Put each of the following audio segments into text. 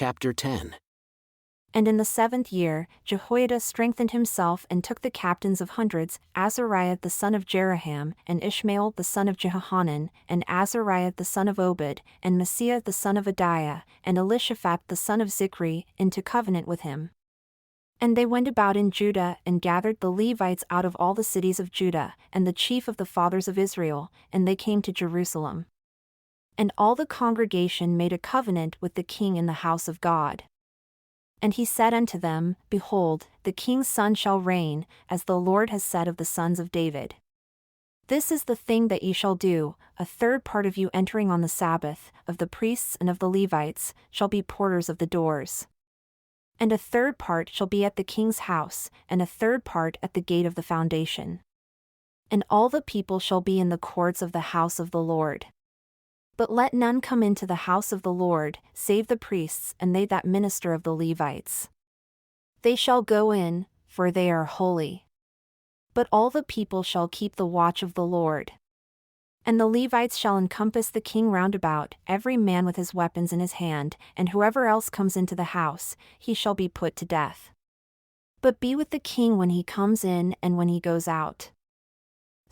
Chapter 10. And in the 7th year, Jehoiada strengthened himself and took the captains of hundreds, Azariah the son of Jeraham, and Ishmael the son of Jehohanan, and Azariah the son of Obed, and Messiah the son of Adiah, and Elishaphat the son of Zichri, into covenant with him. And they went about in Judah and gathered the Levites out of all the cities of Judah, and the chief of the fathers of Israel, and they came to Jerusalem. And all the congregation made a covenant with the king in the house of God. And he said unto them, Behold, the king's son shall reign, as the Lord has said of the sons of David. This is the thing that ye shall do: a third part of you entering on the Sabbath, of the priests and of the Levites, shall be porters of the doors. And a third part shall be at the king's house, and a third part at the gate of the foundation. And all the people shall be in the courts of the house of the Lord. But let none come into the house of the Lord, save the priests and they that minister of the Levites. They shall go in, for they are holy. But all the people shall keep the watch of the Lord. And the Levites shall encompass the king round about, every man with his weapons in his hand, and whoever else comes into the house, he shall be put to death. But be with the king when he comes in and when he goes out.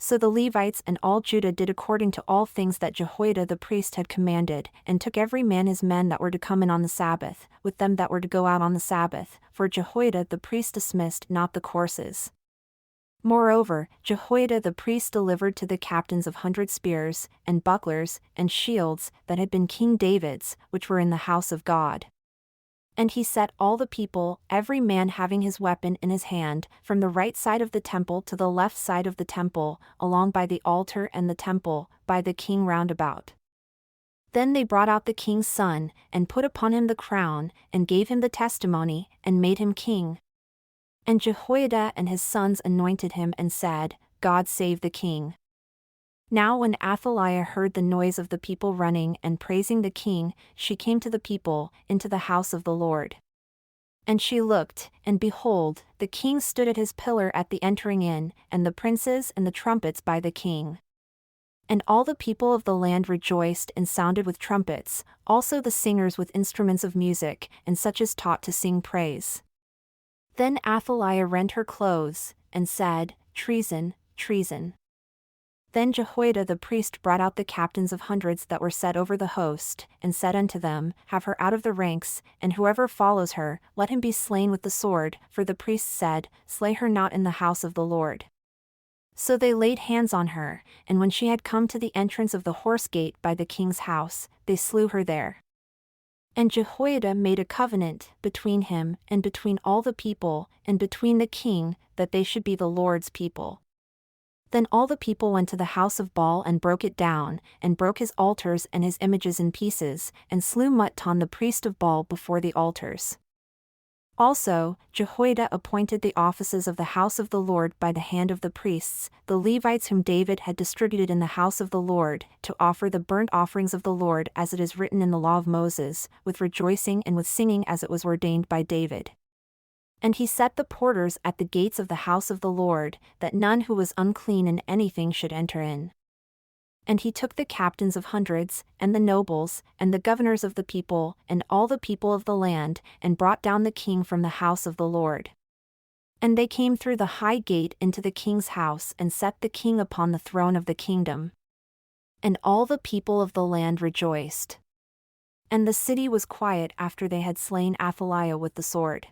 So the Levites and all Judah did according to all things that Jehoiada the priest had commanded, and took every man his men that were to come in on the Sabbath, with them that were to go out on the Sabbath, for Jehoiada the priest dismissed not the courses. Moreover, Jehoiada the priest delivered to the captains of 100 spears, and bucklers, and shields, that had been King David's, which were in the house of God. And he set all the people, every man having his weapon in his hand, from the right side of the temple to the left side of the temple, along by the altar and the temple, by the king round about. Then they brought out the king's son, and put upon him the crown, and gave him the testimony, and made him king. And Jehoiada and his sons anointed him and said, God save the king. Now when Athaliah heard the noise of the people running and praising the king, she came to the people, into the house of the Lord. And she looked, and behold, the king stood at his pillar at the entering in, and the princes and the trumpets by the king. And all the people of the land rejoiced and sounded with trumpets, also the singers with instruments of music, and such as taught to sing praise. Then Athaliah rent her clothes, and said, Treason, treason. Then Jehoiada the priest brought out the captains of hundreds that were set over the host, and said unto them, Have her out of the ranks, and whoever follows her, let him be slain with the sword, for the priests said, Slay her not in the house of the Lord. So they laid hands on her, and when she had come to the entrance of the horse gate by the king's house, they slew her there. And Jehoiada made a covenant between him and between all the people, and between the king, that they should be the Lord's people. Then all the people went to the house of Baal and broke it down, and broke his altars and his images in pieces, and slew Mutton the priest of Baal before the altars. Also, Jehoiada appointed the offices of the house of the Lord by the hand of the priests, the Levites whom David had distributed in the house of the Lord, to offer the burnt offerings of the Lord as it is written in the law of Moses, with rejoicing and with singing as it was ordained by David. And he set the porters at the gates of the house of the Lord, that none who was unclean in anything should enter in. And he took the captains of hundreds, and the nobles, and the governors of the people, and all the people of the land, and brought down the king from the house of the Lord. And they came through the high gate into the king's house and set the king upon the throne of the kingdom. And all the people of the land rejoiced. And the city was quiet after they had slain Athaliah with the sword.